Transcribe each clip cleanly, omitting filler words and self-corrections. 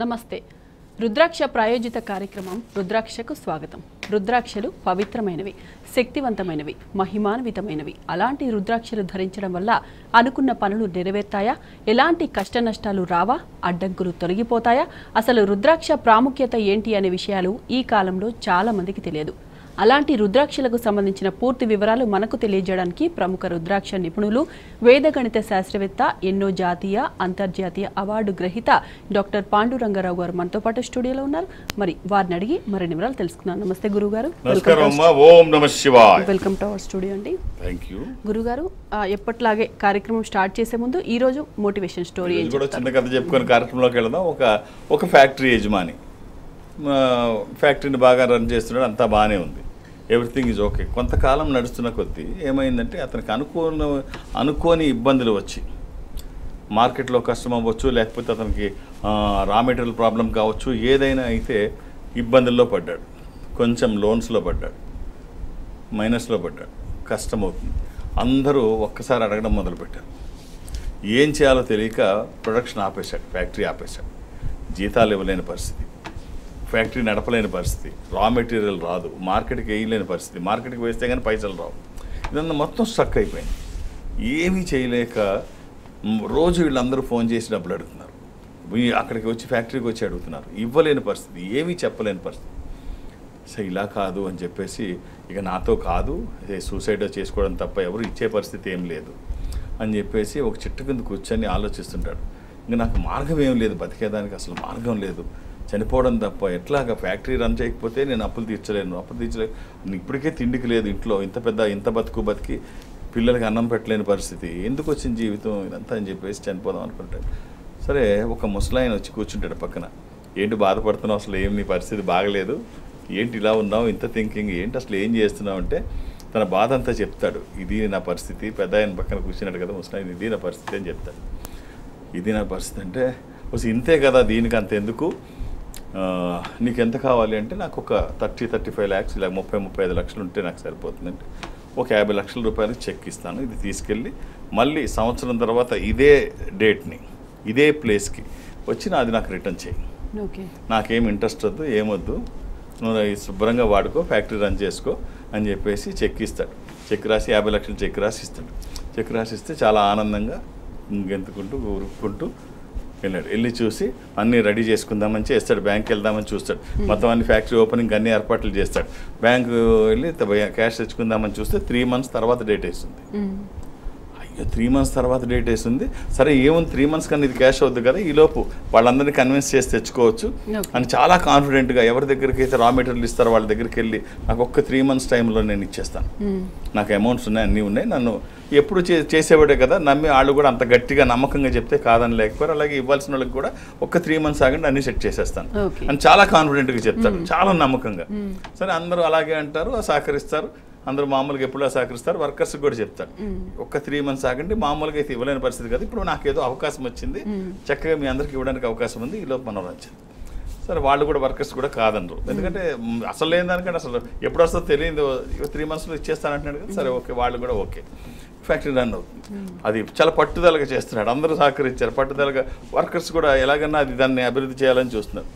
నమస్తే. రుద్రాక్ష ప్రాయోజిత కార్యక్రమం రుద్రాక్షకు స్వాగతం. రుద్రాక్షలు పవిత్రమైనవి, శక్తివంతమైనవి, మహిమాన్వితమైనవి. అలాంటి రుద్రాక్షలు ధరించడం వల్ల అనుకున్న పనులు నెరవేర్తాయా? ఎలాంటి కష్ట నష్టాలు రావా? అడ్డంకులు తొలగిపోతాయా? అసలు రుద్రాక్ష ప్రాముఖ్యత ఏంటి అనే విషయాలు ఈ కాలంలో చాలా మందికి తెలియదు. అలాంటి రుద్రాక్షలకు సంబంధించిన పూర్తి వివరాలు మనకు తెలియజేయడానికి ప్రముఖ రుద్రాక్ష నిపుణులు, వేదగణిత శాస్త్రవేత్త, ఎన్నో జాతీయ అంతర్జాతీయ అవార్డు గ్రహీత డాక్టర్ పాండురంగారావు గారు మనతో పాటు స్టూడియోలో ఉన్నారు. మరి వారిని అడిగి మరిన్ని వివరాలు తెలుసుకుందాం. నమస్తే గురుగారు. వెల్కమ్ టు అవర్ స్టూడియో అండి. గురుగారు, ఎప్పట్లాగే కార్యక్రమం స్టార్ట్ చేసే ముందు ఈ రోజు మోటివేషన్ స్టోరీ చిన్న కథ చెప్పుకొని కార్యక్రమంలోకి వెళ్దాం. ఒక ఫ్యాక్టరీ యజమాని ఫ్యాక్టరీని బాగా రన్ చేస్తున్నాడు, అంతా బాగానే ఉంది, ఎవ్రీథింగ్ ఈజ్ ఓకే. కొంతకాలం నడుస్తున్న కొద్దీ ఏమైందంటే అతనికి అనుకోని ఇబ్బందులు వచ్చి, మార్కెట్లో కష్టం అవ్వచ్చు, లేకపోతే అతనికి రా మెటీరియల్ ప్రాబ్లం కావచ్చు, ఏదైనా అయితే ఇబ్బందుల్లో పడ్డాడు, కొంచెం లోన్స్లో పడ్డాడు, మైనస్లో పడ్డాడు, కష్టం అవుతుంది. అందరూ ఒక్కసారి అడగడం మొదలుపెట్టారు. ఏం చేయాలో తెలియక ప్రొడక్షన్ ఆపేశాడు, ఫ్యాక్టరీ ఆపేశాడు. జీతాలు ఇవ్వలేని పరిస్థితి, ఫ్యాక్టరీ నడపలేని పరిస్థితి, రా మెటీరియల్ రాదు, మార్కెట్కి వేయలేని పరిస్థితి, మార్కెట్కి వేస్తే కానీ పైసలు రావు. ఇదంతా మొత్తం స్ట్రక్ అయిపోయింది. ఏమీ చేయలేక రోజు వీళ్ళందరూ ఫోన్ చేసి డబ్బులు అడుగుతున్నారు, అక్కడికి వచ్చి ఫ్యాక్టరీకి వచ్చి అడుగుతున్నారు, ఇవ్వలేని పరిస్థితి, ఏమీ చెప్పలేని పరిస్థితి. సో ఇలా కాదు అని చెప్పేసి, ఇక నాతో కాదు, సూసైడ్ చేసుకోవడం తప్ప ఎవరు ఇచ్చే పరిస్థితి ఏం లేదు అని చెప్పేసి ఒక చెట్టు కింద కూర్చొని ఆలోచిస్తుంటాడు. ఇంకా నాకు మార్గం ఏం లేదు, బతికేదానికి అసలు మార్గం లేదు, చనిపోవడం తప్ప. ఎట్లాగా ఫ్యాక్టరీ రన్ చేయకపోతే నేను అప్పులు తీర్చలేను, ఇప్పటికే తిండికి లేదు ఇంట్లో, ఇంత బతికి పిల్లలకి అన్నం పెట్టలేని పరిస్థితి, ఎందుకు వచ్చిన జీవితం ఇదంతా అని చెప్పేసి చనిపోదాం అనుకుంటాడు. సరే, ఒక ముసలాయన వచ్చి కూర్చుంటాడు పక్కన. ఏంటి బాధపడుతున్నావు, అసలు ఏం నీ పరిస్థితి బాగలేదు, ఏంటి ఇలా ఉన్నావు, ఇంత థింకింగ్ ఏంటి, అసలు ఏం చేస్తున్నావు అంటే తన బాధ అంతా చెప్తాడు. ఇది నా పరిస్థితి. పెద్ద ఆయన పక్కన కూర్చున్నాడు కదా ముసలాయన, ఇది నా పరిస్థితి అని చెప్తాడు. ఇది నా పరిస్థితి అంటే, ఇంతే కదా, దీనికి అంత ఎందుకు, నీకు ఎంత కావాలి అంటే, నాకు ఒక 30-35 lakhs, ఇలా 30-35 లక్షలు ఉంటే నాకు సరిపోతుందంటే, ఒక 50 లక్షల రూపాయలకి చెక్ ఇస్తాను, ఇది తీసుకెళ్ళి మళ్ళీ సంవత్సరం తర్వాత ఇదే డేట్ని ఇదే ప్లేస్కి వచ్చి అది నాకు రిటర్న్ చేయి, నాకేం ఇంట్రెస్ట్ వద్దు, ఏమొద్దు, నువ్వు శుభ్రంగా వాడుకో, ఫ్యాక్టరీ రన్ చేసుకో అని చెప్పేసి చెక్ ఇస్తాడు. చెక్ రాసి 50 లక్షలు చెక్ రాసి ఇస్తాడు. చెక్ రాసిస్తే చాలా ఆనందంగా గెంతుకుంటూ ఉరుక్కుంటూ వెళ్ళాడు. వెళ్ళి చూసి అన్నీ రెడీ చేసుకుందామని చేస్తాడు. బ్యాంక్కి వెళ్దామని చూస్తాడు, మొత్తం అన్ని ఫ్యాక్టరీ ఓపెనింగ్ అన్ని ఏర్పాట్లు చేస్తాడు. బ్యాంకు వెళ్ళి క్యాష్ తెచ్చుకుందామని చూస్తే 3 months తర్వాత డేట్ వేస్తుంది. అయ్యో, 3 months తర్వాత డేట్ వేస్తుంది, సరే ఏముంది 3 months కన్నా ఇది క్యాష్ అవుద్ది కదా, ఈలోపు వాళ్ళందరినీ కన్విన్స్ చేసి తెచ్చుకోవచ్చు అని చాలా కాన్ఫిడెంట్గా ఎవరి దగ్గరికి అయితే రా మెటీరియల్ ఇస్తారో వాళ్ళ దగ్గరికి వెళ్ళి, నాకు ఒక్క 3 months టైంలో నేను ఇచ్చేస్తాను, నాకు అమౌంట్స్ ఉన్నాయి, అన్నీ ఉన్నాయి, నన్ను ఎప్పుడు చేసేవాడే కదా, నమ్మి వాళ్ళు కూడా అంత గట్టిగా నమ్మకంగా చెప్తే కాదని లేకపోయారు. అలాగే ఇవ్వాల్సిన వాళ్ళకి కూడా ఒక్క 3 months ఆగండి, అన్ని సెట్ చేసేస్తాను అని చాలా కాన్ఫిడెంట్గా చెప్తాడు, చాలా నమ్మకంగా. సరే, అందరూ అలాగే అంటారు, సహకరిస్తారు. అందరూ మామూలుగా ఎప్పుడో సహకరిస్తారు. వర్కర్స్కి కూడా చెప్తారు, ఒక్క 3 months ఆగండి, మామూలుగా అయితే ఇవ్వలేని పరిస్థితి కదా, ఇప్పుడు నాకేదో అవకాశం వచ్చింది, చక్కగా మీ అందరికి ఇవ్వడానికి అవకాశం ఉంది, ఈలోపు మనం వచ్చింది. సరే, వాళ్ళు కూడా వర్కర్స్ కూడా కాదనరు, ఎందుకంటే అసలు లేని దానికంటే అసలు ఎప్పుడు వస్తుందో తెలియదు, 3 monthsలో ఇచ్చేస్తానంటున్నాడు కదా. సరే, ఓకే, వాళ్ళు కూడా ఓకే, ఫ్యాక్టరీ రన్ అవుతుంది. అది చాలా పట్టుదలగా చేస్తున్నాడు, అందరూ సహకరించారు, పట్టుదలగా వర్కర్స్ కూడా ఎలాగన్నా అది దాన్ని అభివృద్ధి చేయాలని చూస్తున్నారు.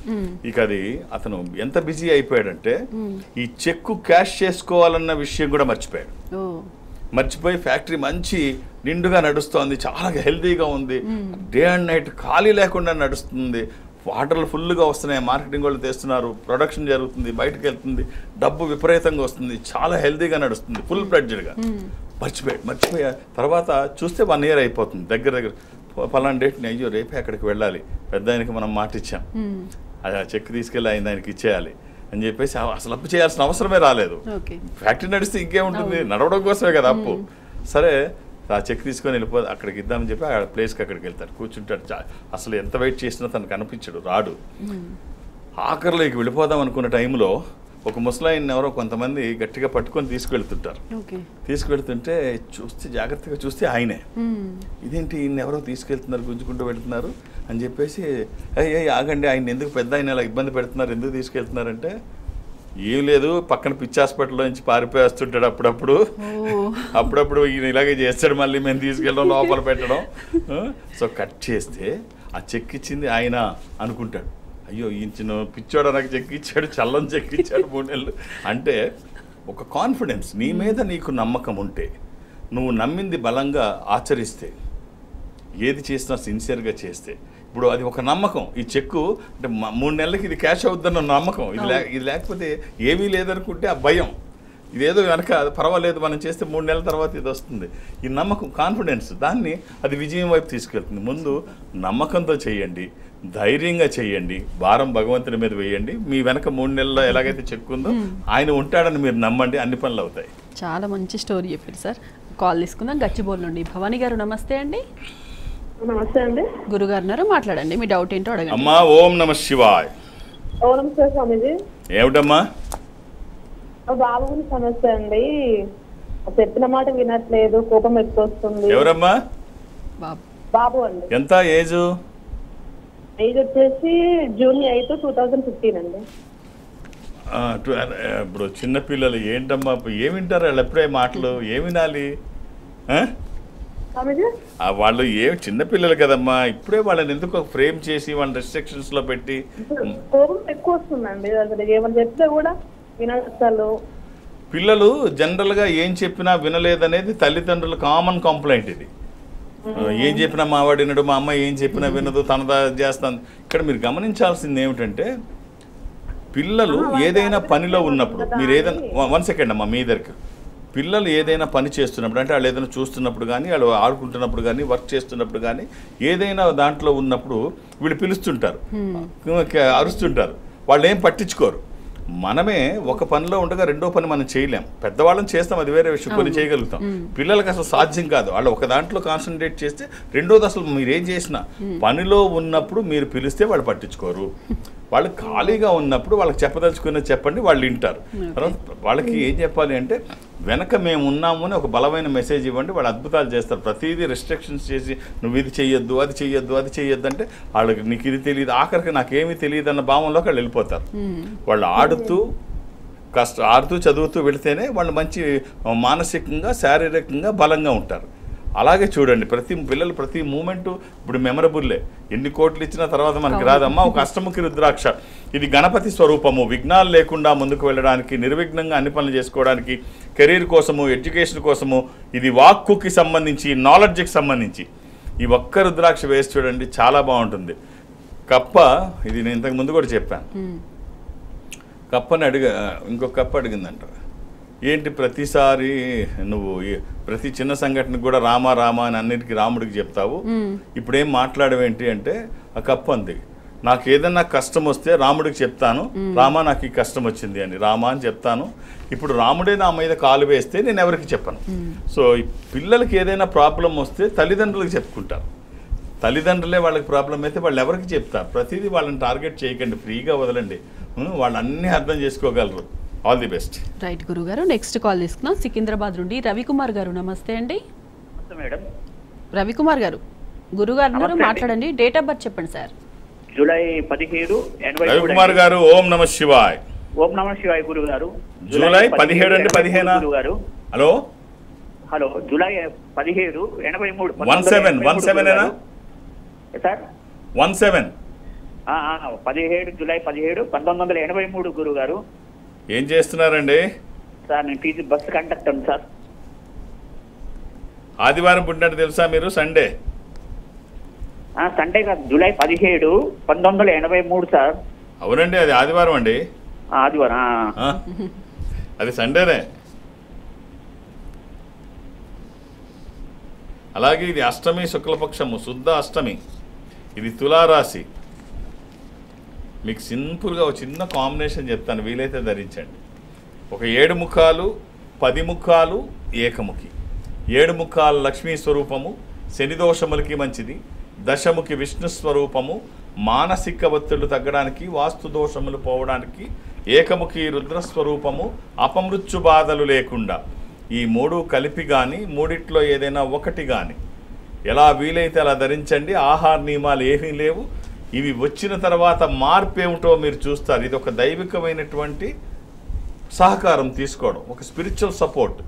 ఇక అది అతను ఎంత బిజీ అయిపోయాడంటే, ఈ చెక్కు క్యాష్ చేసుకోవాలన్న విషయం కూడా మర్చిపోయి ఫ్యాక్టరీ మంచి నిండుగా నడుస్తోంది, చాలా హెల్తీగా ఉంది, డే అండ్ నైట్ ఖాళీ లేకుండా నడుస్తుంది, వాటర్లు ఫుల్గా వస్తున్నాయి, మార్కెటింగ్ వాళ్ళు తెస్తున్నారు, ప్రొడక్షన్ జరుగుతుంది, బయటకు వెళ్తుంది, డబ్బు విపరీతంగా వస్తుంది, చాలా హెల్తీగా నడుస్తుంది, ఫుల్ ఫ్లెడ్జ్డ్గా. మర్చిపోయా తర్వాత చూస్తే 1 year అయిపోతుంది, దగ్గర పలానా డేట్ని, అయ్యో రేపే అక్కడికి వెళ్ళాలి, పెద్ద ఆయనకి మనం మాట ఇచ్చాం, అది ఆ చెక్ తీసుకెళ్ళి ఆయనకి ఇచ్చేయాలి అని చెప్పేసి అసలు అప్పు చేయాల్సిన అవసరమే రాలేదు. ఫ్యాక్టరీ నడిస్తే ఇంకేముంటుంది, నడవడం కోసమే కదా అప్పు. సరే, ఆ చెక్ తీసుకొని అక్కడికి ఇద్దామని చెప్పి ఆ ప్లేస్కి అక్కడికి వెళ్తాడు, కూర్చుంటాడు. అసలు ఎంత వెయిట్ చేసినా తనకు అనిపించడు, రాడు. ఆఖరిలోకి వెళ్ళిపోదాం అనుకున్న టైంలో ఒక ముసలాయిని ఎవరో కొంతమంది గట్టిగా పట్టుకొని తీసుకువెళ్తుంటారు. తీసుకువెళ్తుంటే జాగ్రత్తగా చూస్తే ఆయనే, ఇదేంటి ఈయన ఎవరో తీసుకెళ్తున్నారు, గుంజుకుంటూ వెళ్తున్నారు అని చెప్పేసి, ఆగండి, ఆయన ఎందుకు, పెద్ద ఆయన ఇలా ఇబ్బంది పెడుతున్నారు, ఎందుకు తీసుకెళ్తున్నారంటే, ఏం లేదు, పక్కన పిచ్చి హాస్పిటల్లో నుంచి పారిపోయి వస్తుంటాడు అప్పుడప్పుడు ఈయన ఇలాగే చేస్తాడు, మళ్ళీ మేము తీసుకెళ్ళడం, లోపల పెట్టడం. సో కట్ చేస్తే ఆ చెక్ ఇచ్చింది ఆయన అనుకుంటాడు, అయ్యో ఈంచిన పిచ్చోడ నాకు చెక్ ఇచ్చాడు, చల్లం చెక్ ఇచ్చాడు 3 నెలలు అంటే ఒక కాన్ఫిడెన్స్, నీ మీద నీకు నమ్మకం ఉంటే, నువ్వు నమ్మింది బలంగా ఆచరిస్తే, ఏది చేసినా సిన్సియర్గా చేస్తే, ఇప్పుడు అది ఒక నమ్మకం. ఈ చెక్కు అంటే 3 నెలలకి ఇది క్యాష్ అవుద్దన్న నమ్మకం. ఇది లేకపోతే ఏమీ లేదనుకుంటే ఆ భయం, ఇదేదో వెనక పర్వాలేదు మనం చేస్తే 3 నెలల తర్వాత ఇది వస్తుంది. ఈ నమ్మకం, కాన్ఫిడెన్స్, దాన్ని అది విజయం వైపు తీసుకెళ్తుంది. ముందు నమ్మకంతో చేయండి, ధైర్యంగా చేయండి, భారం భగవంతుని మీద వేయండి. మీ వెనక 3 నెలల్లో ఎలాగైతే చెక్కుందో ఆయన ఉంటాడని మీరు నమ్మండి, అన్ని పనులు అవుతాయి. చాలా మంచి స్టోరీ చెప్పారు సార్. కాల్ తీసుకుందాం. గచ్చిబౌలి నుండి భవానీ గారు, నమస్తే అండి. నమస్తే అండి. గురుగారు ఉన్నారు, మాట్లాడండి. మీ డౌట్ ఏంటో అడగండి. అమ్మా ఓం నమ శివాయ్. ఓం నమస్తే స్వామీజీ. ఏమిటమ్మా? బాబు గురించి సమస్య అండి. చెప్పిన మాట వినట్లేదు, కోపం ఎక్కువ వస్తుంది. ఎవరమ్మా? బాబు అండి. ఎంత ఏజ్? ఏజ్ వచ్చేసి జూన్ 8, 2015 అండి. ఇప్పుడు చిన్నపిల్లలు ఏంటమ్మా, ఏమి వింటారు వాళ్ళు? ఎప్పుడే మాటలు ఏమి వినాలి? వాళ్ళు చిన్నపిల్లలు కదమ్మా, ఇప్పుడే వాళ్ళని ఎందుకు ఫ్రేమ్ చేసి వాళ్ళని రెస్ట్రిక్షన్స్ లో పెట్టి? కోపం ఎక్కువ వస్తుందండి, అసలు ఏమని చెప్తే కూడా వినరు. పిల్లలు జనరల్ గా ఏం చెప్పినా వినలేదనేది తల్లిదండ్రుల కామన్ కంప్లైంట్. ఇది ఏం చెప్పినా మా వాడు వినడు, మా అమ్మ ఏం చెప్పినా వినదు, తనదా చేస్తాను. ఇక్కడ మీరు గమనించాల్సింది ఏమిటంటే, పిల్లలు ఏదైనా పనిలో ఉన్నప్పుడు, మీరు ఏదైనా 1 సెకండ్ అమ్మా, మీ దగ్గర పిల్లలు ఏదైనా పని చేస్తున్నప్పుడు, అంటే వాళ్ళు ఏదైనా చూస్తున్నప్పుడు కానీ, వాళ్ళు ఆడుకుంటున్నప్పుడు కానీ, వర్క్ చేస్తున్నప్పుడు కానీ, ఏదైనా దాంట్లో ఉన్నప్పుడు వీళ్ళు పిలుస్తుంటారు, అరుస్తుంటారు, వాళ్ళు ఏం పట్టించుకోరు. మనమే ఒక పనిలో ఉండగా రెండో పని మనం చేయలేం. పెద్దవాళ్ళని చేస్తాం, అది వేరే విషయం, కొన్ని చేయగలుగుతాం. పిల్లలకి అసలు సాధ్యం కాదు. వాళ్ళు ఒక దాంట్లో కాన్సన్ట్రేట్ చేస్తే రెండోది అసలు మీరేం చేసినా పనిలో ఉన్నప్పుడు మీరు పిలిస్తే వాళ్ళు పట్టించుకోరు. వాళ్ళు ఖాళీగా ఉన్నప్పుడు వాళ్ళకి చెప్పదలుచుకున్నది చెప్పండి, వాళ్ళు వింటారు. తర్వాత వాళ్ళకి ఏం చెప్పాలి అంటే, వెనక మేము ఉన్నాము అని ఒక బలమైన మెసేజ్ ఇవ్వండి, వాళ్ళు అద్భుతాలు చేస్తారు. ప్రతిదీ రెస్ట్రిక్షన్స్ చేసి నువ్వు ఇది చెయ్యొద్దు, అది చెయ్యొద్దు, అది చెయ్యొద్దు అంటే వాళ్ళకి నీకు ఇది తెలియదు, ఆఖరికి నాకేమీ తెలియదు అన్న భావంలోకి వాళ్ళు వెళ్ళిపోతారు. వాళ్ళు ఆడుతూ చదువుతూ వెళితేనే వాళ్ళు మంచి మానసికంగా, శారీరకంగా బలంగా ఉంటారు. అలాగే చూడండి, పిల్లలు ప్రతి మూమెంటు ఇప్పుడు మెమరబుల్లే. ఎన్ని కోట్లు ఇచ్చినా తర్వాత మనకి రాదమ్మా. ఒక అష్టముఖి రుద్రాక్ష, ఇది గణపతి స్వరూపము. విఘ్నాలు లేకుండా ముందుకు వెళ్ళడానికి, నిర్విఘ్నంగా అన్ని పనులు చేసుకోవడానికి, కెరీర్ కోసము, ఎడ్యుకేషన్ కోసము, ఇది వాక్కుకి సంబంధించి, నాలెడ్జ్కి సంబంధించి ఈ ఒక్క రుద్రాక్ష వేసి చూడండి, చాలా బాగుంటుంది. కప్ప, ఇది నేను ఇంతకు ముందు కూడా చెప్పాను. కప్పని ఇంకొక కప్ప అడిగిందంట, ఏంటి ప్రతిసారి నువ్వు ప్రతి చిన్న సంఘటనకు కూడా రామా రామా అని అన్నిటికీ రాముడికి చెప్తావు, ఇప్పుడేం మాట్లాడవేంటి అంటే, ఆ కప్ప అంది, నాకు ఏదన్నా కష్టం వస్తే రాముడికి చెప్తాను, రామా నాకు ఈ కష్టం వచ్చింది అని, రామా అని చెప్తాను. ఇప్పుడు రాముడే నా మీద కాలు వేస్తే నేను ఎవరికి చెప్పను. సో పిల్లలకి ఏదైనా ప్రాబ్లం వస్తే తల్లిదండ్రులకు చెప్పుకుంటారు. తల్లిదండ్రులే వాళ్ళకి ప్రాబ్లం అయితే వాళ్ళు ఎవరికి చెప్తారు? ప్రతిదీ వాళ్ళని టార్గెట్ చేయకండి, ఫ్రీగా వదలండి, వాళ్ళు అన్నీ అర్థం చేసుకోగలరు. All the best. రైట్ గురుగారు. నెక్స్ట్ కాల్ తీసుకున్నాం. సికింద్రాబాద్ నుండి రవికుమార్ గారు, నమస్తే అండి. మేడం రవికుమార్ గారు, గురుగారు మాట్లాడండి. డేట్ ఆఫ్ బర్త్ చెప్పండి సార్. జూలై 17, 83. రవికుమార్ గారు, ఓం నమ శివాయ్. ఓం నమ శివాయ్ గురుగారు. జూలై 17 అండి, 15 గురుగారు. Hello July 17, 83. 17 సార్ 17 17 జూలై 17, 1983 గురుగారు. ఏం చేస్తున్నారండి సార్? నేను టీచర్, బస్సు కండక్టర్ సార్. ఆదివారం పుట్టినట్టు తెలుసా మీరు? సండే సండే కాదు, జూలై 17, 1983 సార్. అవునండి, అది ఆదివారం అండి. ఆదివారం అది సండేనే. అలాగే ఇది అష్టమి, శుక్లపక్షము, శుద్ధ అష్టమి. ఇది తులారాశి. మీకు సింపుల్గా ఒక చిన్న కాంబినేషన్ చెప్తాను, వీలైతే ధరించండి. ఒక 7 ముఖాలు, 10 ముఖాలు, ఏకముఖి. 7 ముఖాలు లక్ష్మీ స్వరూపము, శని దోషములకి మంచిది. దశముఖి విష్ణు స్వరూపము, మానసిక ఒత్తిళ్లు తగ్గడానికి, వాస్తు దోషములు పోవడానికి. ఏకముఖి రుద్రస్వరూపము, అపమృత్యు బాధలు లేకుండా. ఈ 3 కలిపి కానీ, మూడిట్లో ఏదైనా ఒకటి కానీ ఎలా వీలైతే అలా ధరించండి. ఆహార నియమాలు ఏమీ లేవు. ఇవి వచ్చిన తర్వాత మార్పు ఏమిటో మీరు చూస్తారు. ఇది ఒక దైవికమైనటువంటి సహకారం తీసుకోవడం, ఒక స్పిరిచువల్ సపోర్ట్.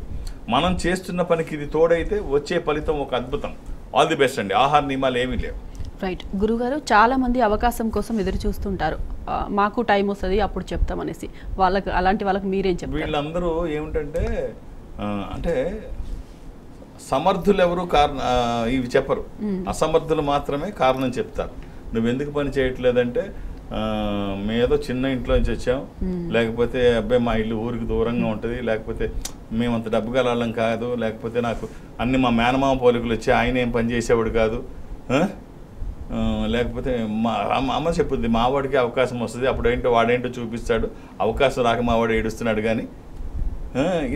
మనం చేస్తున్న పనికి ఇది తోడైతే వచ్చే ఫలితం ఒక అద్భుతం. ఆల్ ది బెస్ట్ అండి. ఆహార నియమాలు ఏమీ లేవు. రైట్ గురుగారు, చాలా మంది అవకాశం కోసం ఎదురు చూస్తుంటారు. మాకు టైం వస్తుంది అప్పుడు చెప్తామనేసి. వాళ్ళకి అలాంటి వాళ్ళకి మీరేం చెప్తారు? వీళ్ళందరూ ఏమిటంటే అంటే సమర్థులు ఎవరు ఇవి చెప్పరు, అసమర్థులు మాత్రమే కారణం చెప్తారు. నువ్వు ఎందుకు పని చేయట్లేదంటే మేమేదో చిన్న ఇంట్లో నుంచి వచ్చాం, లేకపోతే అబ్బాయి మా ఇల్లు ఊరికి దూరంగా ఉంటుంది, లేకపోతే మేము అంత డబ్బు గలాళ్ళం కాదు, లేకపోతే నాకు అన్ని మా మేనమామ పోలికలు వచ్చి ఆయన ఏం పని చేసేవాడు కాదు, లేకపోతే మా అమ్మ చెప్పుద్ది మావాడికి అవకాశం వస్తుంది, అప్పుడేంటో వాడేంటో చూపిస్తాడు, అవకాశం రాక మావాడు ఏడుస్తున్నాడు కానీ,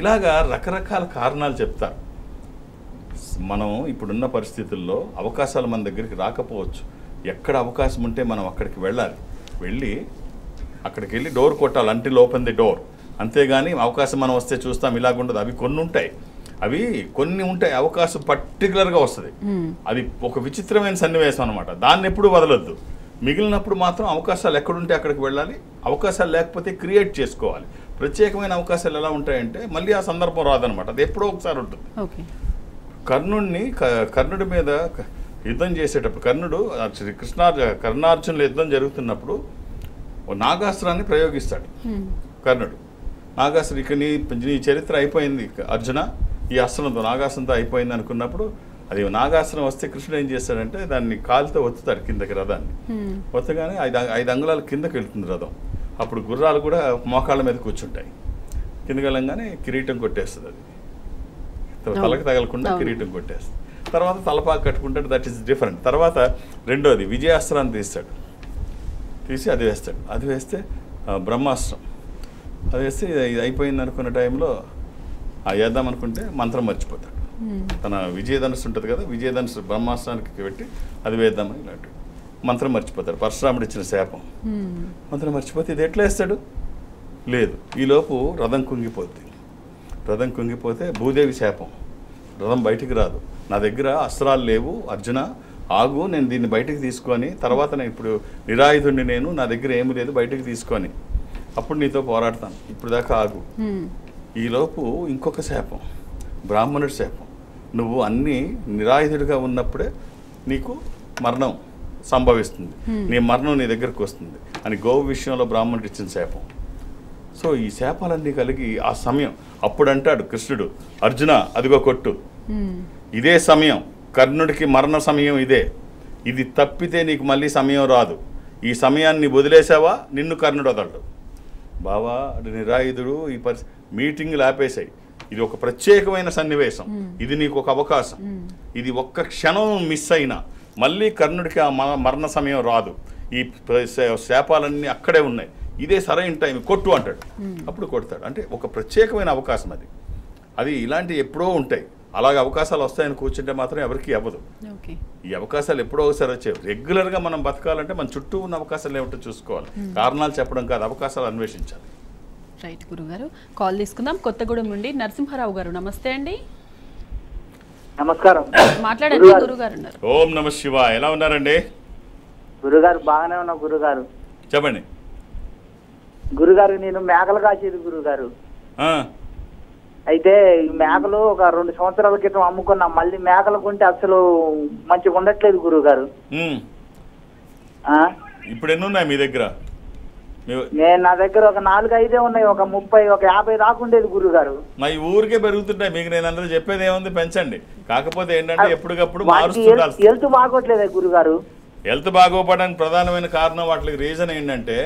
ఇలాగా రకరకాల కారణాలు చెప్తారు. మనం ఇప్పుడున్న పరిస్థితుల్లో అవకాశాలు మన దగ్గరికి రాకపోవచ్చు. ఎక్కడ అవకాశం ఉంటే మనం అక్కడికి వెళ్ళాలి, వెళ్ళి అక్కడికి వెళ్ళి డోర్ కొట్టాలి, అంటిల్ ఓపెన్ ది డోర్. అంతేగాని అవకాశం మనం వస్తే చూస్తాం ఇలాగుండదు. అవి కొన్ని ఉంటాయి, కొన్ని ఉంటాయి అవకాశం పర్టికులర్గా వస్తుంది. అది ఒక విచిత్రమైన సన్నివేశం అనమాట. దాన్ని ఎప్పుడు వదలొద్దు. మిగిలినప్పుడు మాత్రం అవకాశాలు ఎక్కడుంటే అక్కడికి వెళ్ళాలి. అవకాశాలు లేకపోతే క్రియేట్ చేసుకోవాలి. ప్రత్యేకమైన అవకాశాలు ఎలా ఉంటాయంటే మళ్ళీ ఆ సందర్భం రాదనమాట, అది ఎప్పుడో ఒకసారి ఉంటుంది. కర్ణుడి మీద యుద్ధం చేసేటప్పుడు కర్ణార్జునుల యుద్ధం జరుగుతున్నప్పుడు నాగాస్త్రాన్ని ప్రయోగిస్తాడు కర్ణుడు. నాగాస్త్రం ఇక నీ చరిత్ర అయిపోయింది అర్జున, ఈ అస్త్రంతో నాగాస్త్రంతో అయిపోయింది అనుకున్నప్పుడు, అది నాగాస్త్రం వస్తే కృష్ణుడు ఏం చేస్తాడంటే దాన్ని కాలుతో ఒత్తుతాడు కిందకి, రథాన్ని ఒత్తగానే 5 అంగుళాల కిందకి వెళ్తుంది రథం. అప్పుడు గుర్రాలు కూడా మోకాళ్ళ మీద కూర్చుంటాయి. కిందకి వెళ్ళంగానే కిరీటం కొట్టేస్తుంది, అది తలకు తగలకుండా కిరీటం కొట్టేస్తుంది. తర్వాత తలపాకు కట్టుకుంటాడు, దట్ ఈస్ డిఫరెంట్. తర్వాత రెండోది విజయాస్త్రాన్ని తీసి అది వేస్తాడు. అది వేస్తే బ్రహ్మాస్త్రం, అది వేస్తే ఇది అయిపోయింది అనుకున్న టైంలో వేద్దాం అనుకుంటే మంత్రం మర్చిపోతాడు. తన విజయధనుసు ఉంటుంది కదా, విజయధనుసు బ్రహ్మాస్త్రానికి పెట్టి అది వేద్దామని ఇలాంటి మంత్రం మర్చిపోతాడు. పరశురాముడు ఇచ్చిన శాపం మంత్రం మర్చిపోతే ఇది ఎట్లా వేస్తాడు? లేదు, ఈలోపు రథం కుంగిపోతే భూదేవి శాపం, రథం బయటికి రాదు. నా దగ్గర అస్త్రాలు లేవు అర్జున, ఆగు, నేను దీన్ని బయటికి తీసుకొని తర్వాత నేను ఇప్పుడు నిరాయుధుడిని, నేను నా దగ్గర ఏమీ లేదు, బయటికి తీసుకొని అప్పుడు నీతో పోరాడతాను, ఇప్పుడు దాకా ఆగు. ఈలోపు ఇంకొక శాపం, బ్రాహ్మణుడి శాపం, నువ్వు అన్నీ నిరాయుధుడిగా ఉన్నప్పుడే నీకు మరణం సంభవిస్తుంది, నీ మరణం నీ దగ్గరకు వస్తుంది అని గోవు విషయంలో బ్రాహ్మణుడు ఇచ్చిన శాపం. సో ఈ శాపాలన్నీ కలిగి ఆ సమయం అప్పుడు అంటాడు కృష్ణుడు, అర్జున అదిగో కొట్టు, ఇదే సమయం, కర్ణుడికి మరణ సమయం ఇదే, ఇది తప్పితే నీకు మళ్ళీ సమయం రాదు, ఈ సమయాన్ని వదిలేసావా నిన్ను కర్ణుడు వదలడు. బావా నిరాయుధుడు ఈ మీటింగ్లు ఆపేశాయి, ఇది ఒక ప్రత్యేకమైన సన్నివేశం, ఇది నీకు ఒక అవకాశం, ఇది ఒక్క క్షణం మిస్ అయినా మళ్ళీ కర్ణుడికి ఆ మరణ సమయం రాదు, ఈ శాపాలన్నీ అక్కడే ఉన్నాయి, ఇదే సరైన టైం, కొట్టు అంటాడు. అప్పుడు కొడతాడు. అంటే ఒక ప్రత్యేకమైన అవకాశం అది ఇలాంటివి ఎప్పుడో ఉంటాయి. అలాగే అవకాశాలు వస్తాయని కూర్చుంటే మాత్రం ఎవరికి అవ్వదు. ఈ అవకాశాలు ఎప్పుడో ఒకసారి వచ్చాయి. రెగ్యులర్గా మనం బతకాలంటే మన చుట్టూ ఉన్న అవకాశాలు ఏమిటో చూసుకోవాలి, కారణాలు చెప్పడం కాదు, అవకాశాలు అన్వేషించాలి. రైట్ గురుగారు, కాల్ తీసుకుందాం. కొత్తగూడెం నుండి నరసింహారావు గారు, నమస్తే అండి. నమస్కారం, మాట్లాడండి. గురుగారు ఉన్నారు. ఓం నమ శివ, ఎలా ఉన్నారండి? గురుగారు బాగానే ఉన్నా గురుగారు. చెప్పండి గురుగారు. నేను మేకలు కాసేది గురుగారు. అయితే ఈ మేకలు ఒక 2 సంవత్సరాల క్రితం అమ్ముకున్నా, మళ్ళీ మేకలు కొంటే అసలు మంచిగా ఉండట్లేదు గురుగారు. ఇప్పుడు ఎన్ని ఉన్నాయి మీ దగ్గర? నా దగ్గర ఒక 4-5 ఉన్నాయి, ఒక 30, ఒక 50 రాకుండేది గురుగారు. మా ఈ ఊరికే పెరుగుతుంటాయి. మీకు నేను అందరూ చెప్పేది ఏముంది, పెంచండి. కాకపోతే ఏంటంటే ఎప్పటికప్పుడు మారుస్తుండాలి. హెల్త్ బాగోట్లేదా గురుగారు? హెల్త్ బాగోపడానికి ప్రధానమైన కారణం, వాటికి రీజన్ ఏంటంటే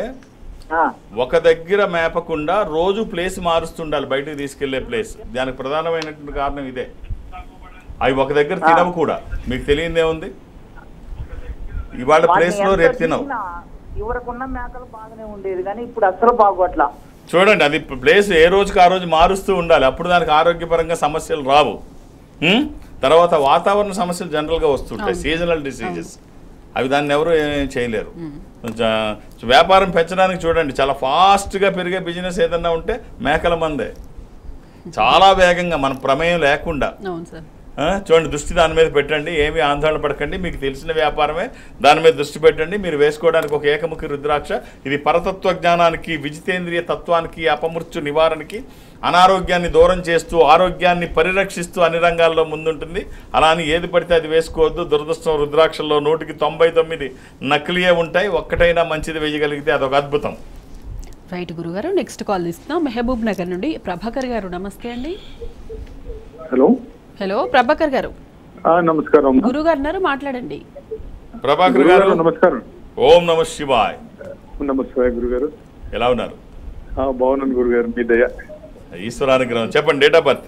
ఒక దగ్గర మేపకుండా రోజు ప్లేస్ మారుస్తుండాలి, బయటకు తీసుకెళ్లే ప్లేస్. దానికి ప్రధానమైనటువంటి కారణం ఇదే. అవి ఒక దగ్గర తినవు కూడా, మీకు తెలియదే ఉంది. ఇవాళ ప్లేస్ లో రేపు తినవు. ఇవరకున్న మేకలు బాగానే ఉండేది కానీ ఇప్పుడు అసలు బాగోట్లా. చూడండి, అది ప్లేస్ ఏ రోజుకి ఆ రోజు మారుస్తూ ఉండాలి, అప్పుడు దానికి ఆరోగ్యపరంగా సమస్యలు రావు. తర్వాత వాతావరణ సమస్యలు జనరల్గా వస్తుంటాయి, సీజనల్ డిసీజెస్, అవి దాన్ని ఎవరు ఏం చేయలేరు. వ్యాపారం పెంచడానికి చూడండి, చాలా ఫాస్ట్గా పెరిగే బిజినెస్ ఏదన్నా ఉంటే మేకల మందే, చాలా వేగంగా, మన ప్రమేయం లేకుండా చూడండి, దృష్టి దాని మీద పెట్టండి, ఏమీ ఆందోళన పడకండి, మీకు తెలిసిన వ్యాపారమే, దాని మీద దృష్టి పెట్టండి. మీరు వేసుకోవడానికి ఒక ఏకముఖి రుద్రాక్ష. ఇది పరతత్వ జ్ఞానానికి, విజితేంద్రియ తత్వానికి, అపమృత్యు నివారణకి, అనారోగ్యాన్ని దూరం చేస్తూ ఆరోగ్యాన్ని పరిరక్షిస్తూ అన్ని రంగాల్లో ముందుంటుంది. అలా అని ఏది పడితే అది వేసుకోవద్దు. దురదృష్టం, రుద్రాక్షల్లో 199 నకిలీయే ఉంటాయి. ఒక్కటైనా మంచిది వేయగలిగితే అదొక అద్భుతం. రైట్ గురుగారు, నెక్స్ట్ కాల్ ఇస్తున్నాం. మహబూబ్ నగర్ నుండి ప్రభాకర్ గారు. నమస్తే అండి. హలో ప్రభాకర్ గారు. నమస్కారం. గురుగారు ఉన్నారు, మాట్లాడండి. ప్రభాకర్ గారు నమస్కారం. ఓం నమ శివాయ్. నమస్కారం గురుగారు. ఎలా ఉన్నారు? బాగున్నాను గురుగారు, మీ దయ. ఈశ్వరానుగ్రహం. చెప్పండి, డేట్ ఆఫ్ బర్త్.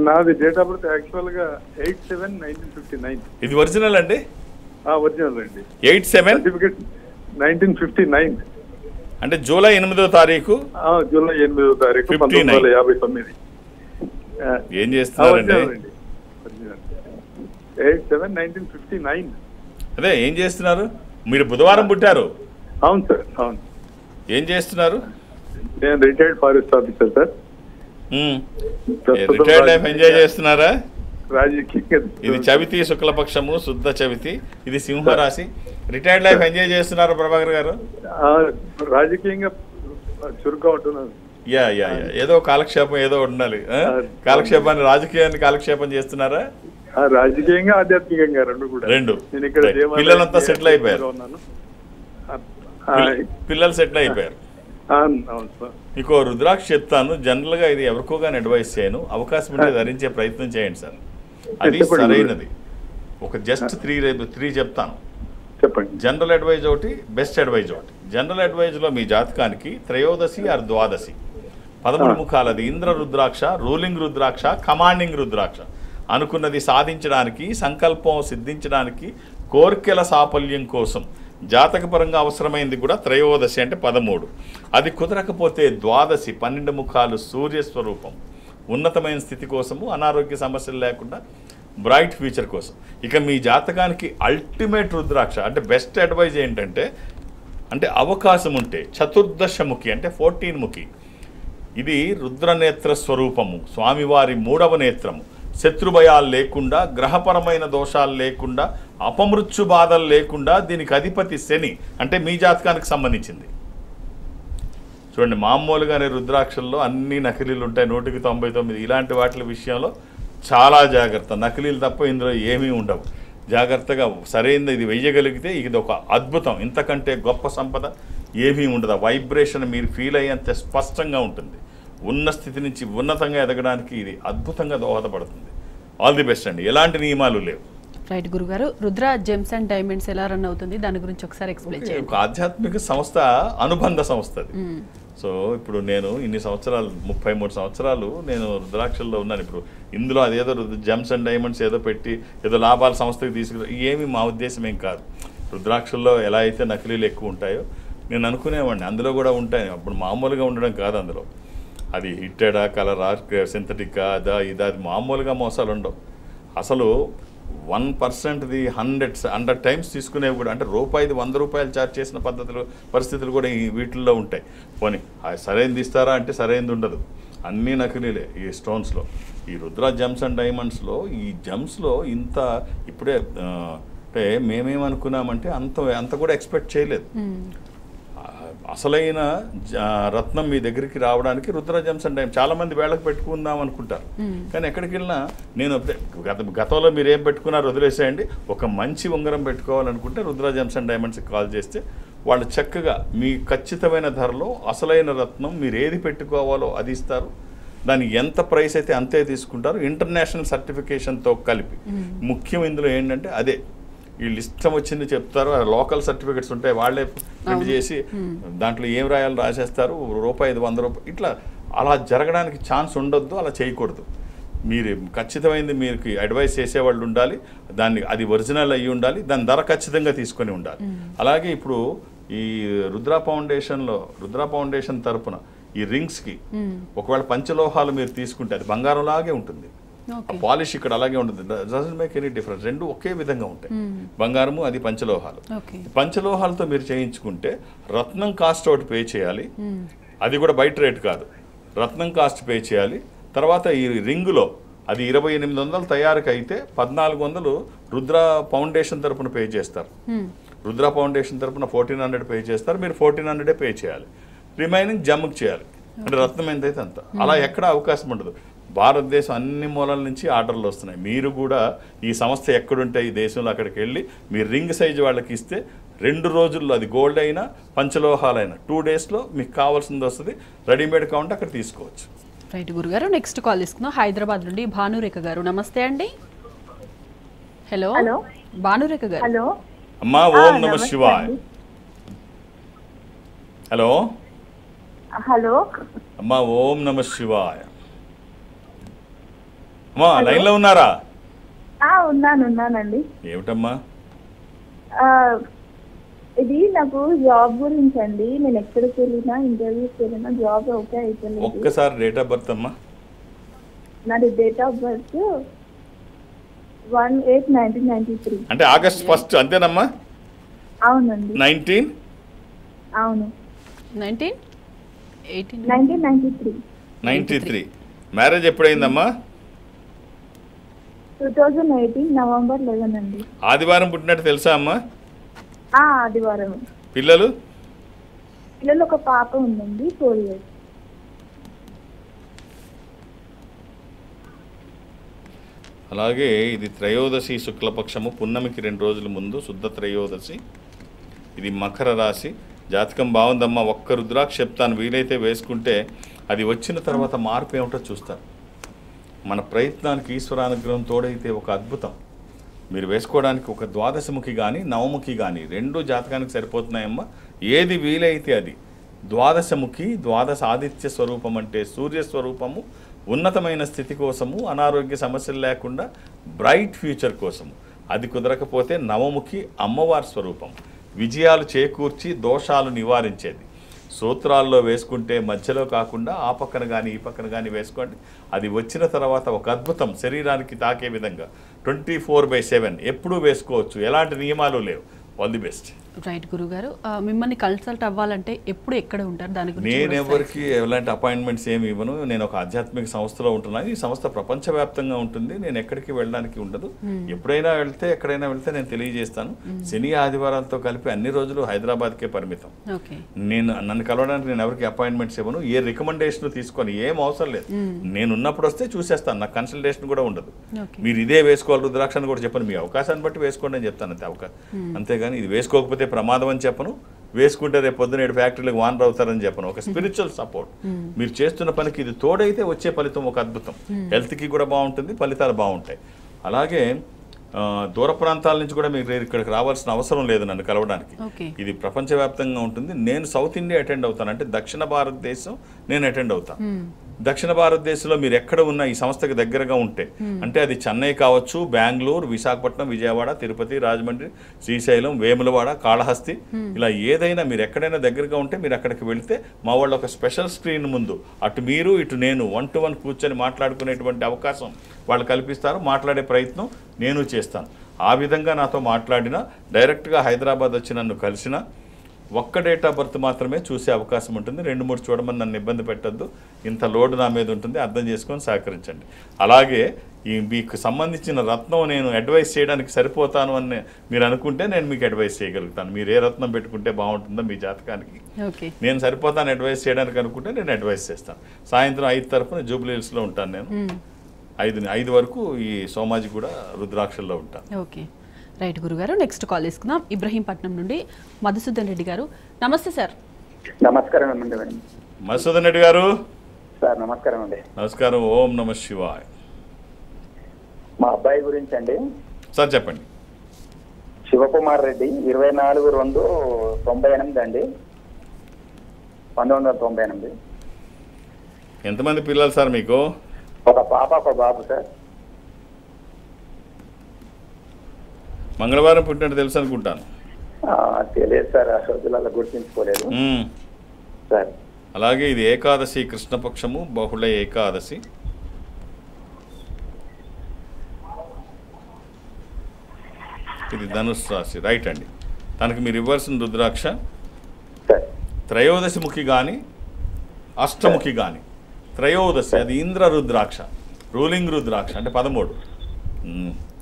నాది డేట్ ఆఫ్ బర్త్ యాక్చువల్ గా 8/7/1959. ఇది ఒరిజినల్ అండి? ఒరిజినల్ అండి. 8/7 సర్టిఫికెట్ 1959. అంటే జూలై 8వ తారీఖు. జూలై 8వ తారీఖు 1959. ఏం చేస్తున్నారండి? 8/7/1959. అదే, ఏం చేస్తున్నారు? మీరు బుధవారం పుట్టారు? అవును సార్, అవును. ఏం చేస్తున్నారు? నేను retired forest officer sir. Retired life enjoy చేస్తున్నారా? రాజకీయ. ఇది చవితి, శుక్లపక్షము, శుద్ధ చవితి. ఇది సింహరాశి. రిటైర్డ్ లైఫ్ ఎంజాయ్ చేస్తున్నారు ప్రభాకర్ గారు? రాజకీయంగా చురుగ్గా ఉంటున్నారు. యా యా యా ఏదో కాలక్షేపం ఏదో ఉండాలి. కాలక్షేపాన్ని, రాజకీయాన్ని కాలక్షేపం చేస్తున్నారా? రాజకీయంగా, ఆధ్యాత్మికంగా రెండు. నేను ఇక్కడ పిల్లలంతా సెటిల్ అయిపోయారు. పిల్లలు సెటిల్ అయిపోయారు. మీకు రుద్రాక్ష చెప్తాను. జనరల్ గా ఇది ఎవరికో కానీ అడ్వైస్ చేయను. అవకాశం ఉంటే ధరించే ప్రయత్నం చేయండి సార్. అది సరైనది. ఒక జస్ట్ 3 చెప్తాను. చెప్పండి. జనరల్ అడ్వైజ్ ఒకటి, బెస్ట్ అడ్వైజ్ ఒకటి. జనరల్ అడ్వైజ్ లో మీ జాతకానికి 13 ఆర్ 12 13 ముఖాలది ఇంద్ర రుద్రాక్ష, రూలింగ్ రుద్రాక్ష, కమాండింగ్ రుద్రాక్ష. అనుకున్నది సాధించడానికి, సంకల్పం సిద్ధించడానికి, కోర్కెల సాఫల్యం కోసం జాతకపరంగా అవసరమైంది కూడా 13 అంటే 13. అది కుదరకపోతే 12 12 ముఖాలు సూర్యస్వరూపం. ఉన్నతమైన స్థితి కోసము, అనారోగ్య సమస్యలు లేకుండా బ్రైట్ ఫ్యూచర్ కోసం. ఇక మీ జాతకానికి అల్టిమేట్ రుద్రాక్ష అంటే బెస్ట్ అడ్వైజ్ ఏంటంటే, అంటే అవకాశం ఉంటే 14 ముఖి అంటే 14 ముఖి. ఇది రుద్రనేత్ర స్వరూపము, స్వామివారి 3వ నేత్రము. శత్రుభయాలు లేకుండా, గ్రహపరమైన దోషాలు లేకుండా, అపమృత్యు బాధలు లేకుండా, దీనికి అధిపతి శని. అంటే మీ జాతకానికి సంబంధించింది. చూడండి, మామూలుగానే రుద్రాక్షల్లో అన్ని నకిలీలు ఉంటాయి, 199. ఇలాంటి వాటి విషయంలో చాలా జాగ్రత్త. నకిలీలు తప్ప ఇందులో ఏమీ ఉండవు. జాగ్రత్తగా సరైనది ఇది వెయ్యగలిగితే ఇది ఒక అద్భుతం. ఇంతకంటే గొప్ప సంపద ఏమీ ఉండదు. వైబ్రేషన్ మీరు ఫీల్ అయ్యేంత స్పష్టంగా ఉంటుంది. ఉన్న స్థితి నుంచి ఉన్నతంగా ఎదగడానికి ఇది అద్భుతంగా దోహదపడుతుంది. ఆల్ ది బెస్ట్ అండి. ఎలాంటి నియమాలు లేవు. రైట్ గురుగారు, రుద్ర జెమ్స్ అండ్ డైమండ్స్ ఎలా రన్ అవుతుంది, దాని గురించి ఒకసారి ఎక్స్ప్లెయిన్ చేయండి. ఒక ఆధ్యాత్మిక సంస్థ, అనుబంధ సంస్థ. సో ఇప్పుడు నేను ఇన్ని సంవత్సరాలు, 33 సంవత్సరాలు నేను రుద్రాక్షల్లో ఉన్నాను. ఇప్పుడు ఇందులో అదేదో జెమ్స్ అండ్ డైమండ్స్ ఏదో పెట్టి ఏదో లాభాల సంస్థకి తీసుకురా, ఏమి మా ఉద్దేశం ఏం కాదు. రుద్రాక్షల్లో ఎలా అయితే నకిలీలు ఎక్కువ ఉంటాయో నేను అనుకునేవాడిని, అందులో కూడా ఉంటాయి. అప్పుడు మామూలుగా ఉండడం కాదు. అందులో అది హిట్టెడా, కలరా, సింథటిక్గా, అదా ఇదా, అది మామూలుగా మోసాలు ఉండవు. అసలు 1%ది 100 టైమ్స్ తీసుకునేవి కూడా, అంటే రూపాయిది 100 రూపాయలు ఛార్జ్ చేసిన పరిస్థితులు కూడా ఈ వీటిల్లో ఉంటాయి. పోనీ సరైనది ఇస్తారా అంటే సరైనది ఉండదు. అన్నీ నకిలీలే ఈ స్టోన్స్లో. ఈ రుద్ర జెమ్స్ అండ్ డైమండ్స్లో, ఈ జెమ్స్లో ఇంత ఇప్పుడే అంటే మేమేమనుకున్నామంటే అంత కూడా ఎక్స్పెక్ట్ చేయలేదు. అసలైన రత్నం మీ దగ్గరికి రావడానికి రుద్ర జెమ్స్ అండ్ డైమండ్స్ చాలామంది వేళకు పెట్టుకుందాం అనుకుంటారు. కానీ ఎక్కడికి వెళ్ళినా నేను గతంలో మీరు ఏం పెట్టుకున్నారు వదిలేసేయండి, ఒక మంచి ఉంగరం పెట్టుకోవాలనుకుంటే రుద్ర జెమ్స్ అండ్ డైమండ్స్కి కాల్ చేస్తే వాళ్ళు చక్కగా మీ ఖచ్చితమైన ధరలో అసలైన రత్నం మీరు ఏది పెట్టుకోవాలో అది ఇస్తారు. దానికి ఎంత ప్రైస్ అయితే అంతే తీసుకుంటారు, ఇంటర్నేషనల్ సర్టిఫికేషన్తో కలిపి. ముఖ్యం ఇందులో ఏంటంటే అదే, వీళ్ళు ఇష్టం వచ్చింది చెప్తారు. లోకల్ సర్టిఫికెట్స్ ఉంటాయి, వాళ్ళే ప్రింట్ చేసి దాంట్లో ఏం రాయాలో రాసేస్తారు. రూపాయి 100 రూపాయలు ఇట్లా. అలా జరగడానికి ఛాన్స్ ఉండొద్దు, అలా చేయకూడదు. మీరు ఖచ్చితమైనది మీకు అడ్వైస్ చేసేవాళ్ళు ఉండాలి, అది ఒరిజినల్ అయ్యి ఉండాలి, దాని ధర ఖచ్చితంగా తీసుకొని ఉండాలి. అలాగే ఇప్పుడు ఈ రుద్ర ఫౌండేషన్ తరపున ఈ రింగ్స్కి ఒకవేళ పంచలోహాలు మీరు తీసుకుంటే అది బంగారంలాగే ఉంటుంది. పాలిష్ ఇక్కడ అలాగే ఉంటుంది. Doesn't make any difference. రెండు ఒకే విధంగా ఉంటాయి. బంగారము, అది పంచలోహాలు. పంచలోహాలతో మీరు చేయించుకుంటే రత్నం కాస్ట్ ఒకటి పే చేయాలి, అది కూడా బయట రేట్ కాదు, రత్నం కాస్ట్ పే చేయాలి. తర్వాత ఈ రింగులో అది 2800 తయారుకి అయితే 1400 రుద్ర ఫౌండేషన్ తరపున పే చేస్తారు. రుద్ర ఫౌండేషన్ తరపున 1400 పే చేస్తారు. మీరు 1400 పే చేయాలి. రిమైనింగ్ జమ్కి చేయాలి. అంటే రత్నం ఎంతైతే అంత. అలా ఎక్కడ అవకాశం ఉండదు. భారతదేశం అన్ని మూలల నుంచి ఆర్డర్లు వస్తున్నాయి. మీరు కూడా ఈ సంస్థ ఎక్కడుంటే ఈ దేశంలో అక్కడికి వెళ్ళి మీరు రింగ్ సైజు వాళ్ళకి ఇస్తే 2 రోజుల్లో అది గోల్డ్ అయినా పంచలోహాలైనా 2 డేస్లో మీకు కావాల్సింది వస్తుంది. రెడీమేడ్ కావాలంటే అక్కడ తీసుకోవచ్చు. రైట్ గురుగారు, నెక్స్ట్ కాల్ తీసుకుందాం. హైదరాబాద్ నుండి భానురేఖ గారు. నమస్తే అండి. హలో భానురేఖ గారు. హలో అమ్మా, ఓం నమ శివాయ. హలో హలో అమ్మా, ఓం నమ శివాయ. అమ్మా, లైన్లో ఉన్నారా? ఉన్నానండి. ఏమిటమ్మా? ఇది నాకు జాబ్ గురించి అండి. నేను ఎక్కడికి వెళ్ళినా ఇంటర్వ్యూకి వెళ్ళినా జాబ్ ఓకే అయిపోయింది. ఒక్కసారి డేట్ ఆఫ్ బర్త్ అమ్మా. నాది డేట్ ఆఫ్ బర్త్ 1/8/1993. అంటే August 1 అంతేనమ్మా? అవునండి. 19? అవును. 1993. మ్యారేజ్ ఎప్పుడైందమ్మా? 2018 November 11 అండి. ఆదివారం పుట్టినట్టు తెలుసా అమ్మా? ఆదివారం. పిల్లలు ఒక పాప ఉందండి, 4 years. అలాగే ఇది త్రయోదశి శుక్లపక్షము, పున్నమికి 2 రోజుల ముందు శుద్ధ త్రయోదశి. ఇది మకర రాశి. జాతకం బాగుందమ్మా. ఒక్క రుద్రాక్ష చెప్తాను, వీలైతే వేసుకుంటే అది వచ్చిన తర్వాత మార్పు ఏమిటో చూస్తారు. మన ప్రయత్నానికి ఈశ్వరానుగ్రహం తోడైతే ఒక అద్భుతం. మీరు వేసుకోవడానికి ఒక ద్వాదశముఖి కానీ నవముఖి కానీ 2 జాతకానికి సరిపోతున్నాయమ్మా. ఏది వీలైతే అది. ద్వాదశముఖి, ద్వాదశ ఆదిత్య స్వరూపం అంటే సూర్యస్వరూపము, ఉన్నతమైన స్థితి కోసము, అనారోగ్య సమస్యలు లేకుండా బ్రైట్ ఫ్యూచర్ కోసము. అది కుదరకపోతే నవముఖి అమ్మవారి స్వరూపం, విజయాలు చేకూర్చి దోషాలు నివారించేది. సూత్రాల్లో వేసుకుంటే మధ్యలో కాకుండా ఆ పక్కన కానీ ఈ పక్కన కానీ వేసుకోండి. అది వచ్చిన తర్వాత ఒక అద్భుతం శరీరానికి తాకే విధంగా 24/7 ఎప్పుడూ వేసుకోవచ్చు. ఎలాంటి నియమాలు లేవు. All the best. రైట్ గురుగారు, మిమ్మల్ని కన్సల్ట్ అవ్వాలంటే ఎప్పుడు ఎక్కడ ఉంటారు? దాని గురించి నేను ఎవరికి ఎలాంటి అపాయింట్మెంట్స్ ఏమి ఇవ్వను. నేను ఒక ఆధ్యాత్మిక సంస్థలో ఉంటున్నాను. ఈ సంస్థ ప్రపంచవ్యాప్తంగా ఉంటుంది. నేను ఎక్కడికి వెళ్ళడానికి ఉండదు. ఎప్పుడైనా వెళ్తే ఎక్కడైనా వెళ్తే నేను తెలియజేస్తాను. శని ఆదివారాలతో కలిపి అన్ని రోజులు హైదరాబాద్కే పరిమితం. నన్ను కలవడానికి నేను ఎవరికి అపాయింట్మెంట్స్ ఇవ్వను. ఏ రికమెండేషన్ తీసుకొని ఏం అవసరం లేదు. నేను ఉన్నప్పుడు వస్తే చూసేస్తాను. నాకు కన్సల్టేషన్ కూడా ఉండదు. మీరు ఇదే వేసుకోవాలి రుద్రాక్షని కూడా చెప్పను. మీ అవకాశాన్ని బట్టి వేసుకోండి అని చెప్తాను అంతే. అంతేగాని ఇది వేసుకోకపోతే ప్రమాదం అని చెప్పను. వేసుకుంటే రేపు పొద్దున 7 ఫ్యాక్టరీలకు వానర్ అవుతారని చెప్పను. ఒక స్పిరిచువల్ సపోర్ట్. మీరు చేస్తున్న పనికి ఇది తోడైతే వచ్చే ఫలితం ఒక అద్భుతం. హెల్త్కి కూడా బాగుంటుంది, ఫలితాలు బాగుంటాయి. అలాగే దూర ప్రాంతాల నుంచి కూడా మీరు ఇక్కడికి రావాల్సిన అవసరం లేదు నన్ను కలవడానికి. ఇది ప్రపంచవ్యాప్తంగా ఉంటుంది. నేను సౌత్ ఇండియా అటెండ్ అవుతాను. అంటే దక్షిణ భారతదేశం నేను అటెండ్ అవుతాను. దక్షిణ భారతదేశంలో మీరు ఎక్కడ ఉన్న ఈ సంస్థకి దగ్గరగా ఉంటే, అంటే అది చెన్నై కావచ్చు, బెంగళూరు, విశాఖపట్నం, విజయవాడ, తిరుపతి, రాజమండ్రి, శ్రీశైలం, వేములవాడ, కాళహస్తి, ఇలా ఏదైనా మీరు ఎక్కడైనా దగ్గరగా ఉంటే మీరు అక్కడికి వెళ్తే మా వాళ్ళు ఒక స్పెషల్ స్క్రీన్ ముందు అటు మీరు ఇటు నేను 1-to-1 కూర్చొని మాట్లాడుకునేటువంటి అవకాశం వాళ్ళు కల్పిస్తారు. మాట్లాడే ప్రయత్నం నేను చేస్తాను. ఆ విధంగా నాతో మాట్లాడినా, డైరెక్ట్గా హైదరాబాద్ వచ్చి నన్ను కలిసినా ఒక్క డేట్ ఆఫ్ బర్త్ మాత్రమే చూసే అవకాశం ఉంటుంది. 2-3 చూడమని నన్ను ఇబ్బంది పెట్టద్దు. ఇంత లోడ్ నా మీద ఉంటుంది. అర్థం చేసుకొని సహకరించండి. అలాగే ఈ మీకు సంబంధించిన రత్నం నేను అడ్వైస్ చేయడానికి సరిపోతాను అని మీరు అనుకుంటే నేను మీకు అడ్వైస్ చేయగలుగుతాను. మీరు ఏ రత్నం పెట్టుకుంటే బాగుంటుందో మీ జాతకానికి నేను సరిపోతాను అడ్వైస్ చేయడానికి అనుకుంటే నేను అడ్వైస్ చేస్తాను. సాయంత్రం 5 తరఫున జూబ్లీ హిల్స్లో ఉంటాను. నేను 5 వరకు ఈ సోమాజి కూడా రుద్రాక్షల్లో ఉంటాను. ఓకే, రైట్ గురుగారు. నెక్స్ట్ కాల్ తీసుకుందాం. ఇబ్రహీంపట్నం నుండి మధుసూదన్ రెడ్డి గారు. నమస్తే సార్. నమస్కారం అండి. మధుసూదన్ రెడ్డి గారు సార్ నమస్కారం అండి. నమస్కారం. ఓం నమ శివాయ. మా అబ్బాయి గురించి అండి. సార్ చెప్పండి. శివకుమార్ రెడ్డి, 24/2/98 అండి, 1998. ఎంతమంది పిల్లలు సార్ మీకు? ఒక పాప ఒక బాబు సార్. మంగళవారం పుట్టినట్టు తెలుసు అనుకుంటాను. తెలియదు సార్, ఆ రోజులలో గుర్తించుకోలేదు సార్. అలాగే ఇది ఏకాదశి, కృష్ణపక్షము, బహుళ ఏకాదశి. ఇది ధనుసు రాశి. రైట్ అండి. తనకి మీరు ఇవ్వాల్సిన రుద్రాక్ష త్రయోదశి ముఖి కానీ అష్టముఖి కానీ. త్రయోదశి అది ఇంద్ర రుద్రాక్ష. రూలింగ్ రుద్రాక్ష అంటే 13.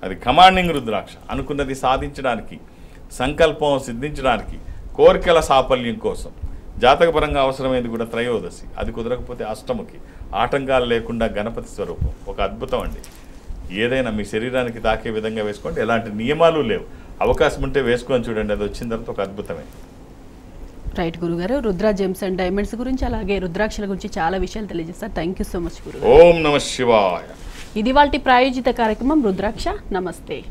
అది కమాండింగ్ రుద్రాక్ష. అనుకున్నది సాధించడానికి, సంకల్పం సిద్ధించడానికి, కోరికల సాఫల్యం కోసం, జాతకపరంగా అవసరమైనది కూడా త్రయోదశి. అది కుదరకపోతే అష్టముకి. ఆటంకాలు లేకుండా గణపతి స్వరూపం. ఒక అద్భుతం అండి. ఏదైనా మీ శరీరానికి తాకే విధంగా వేసుకోండి. ఎలాంటి నియమాలు లేవు. అవకాశం ఉంటే వేసుకొని చూడండి. అది వచ్చిన తర్వాత ఒక అద్భుతమే. రైట్ గురుగారు, రుద్ర జెమ్స్ అండ్ డైమండ్స్ గురించి అలాగే రుద్రాక్షల గురించి చాలా విషయాలు తెలియజేస్తారు. థ్యాంక్ యూ సో మచ్ గురు. ఓం నమః శివాయ. ఇది వాటి ప్రాయోజిత కార్యక్రమం రుద్రాక్ష. నమస్తే.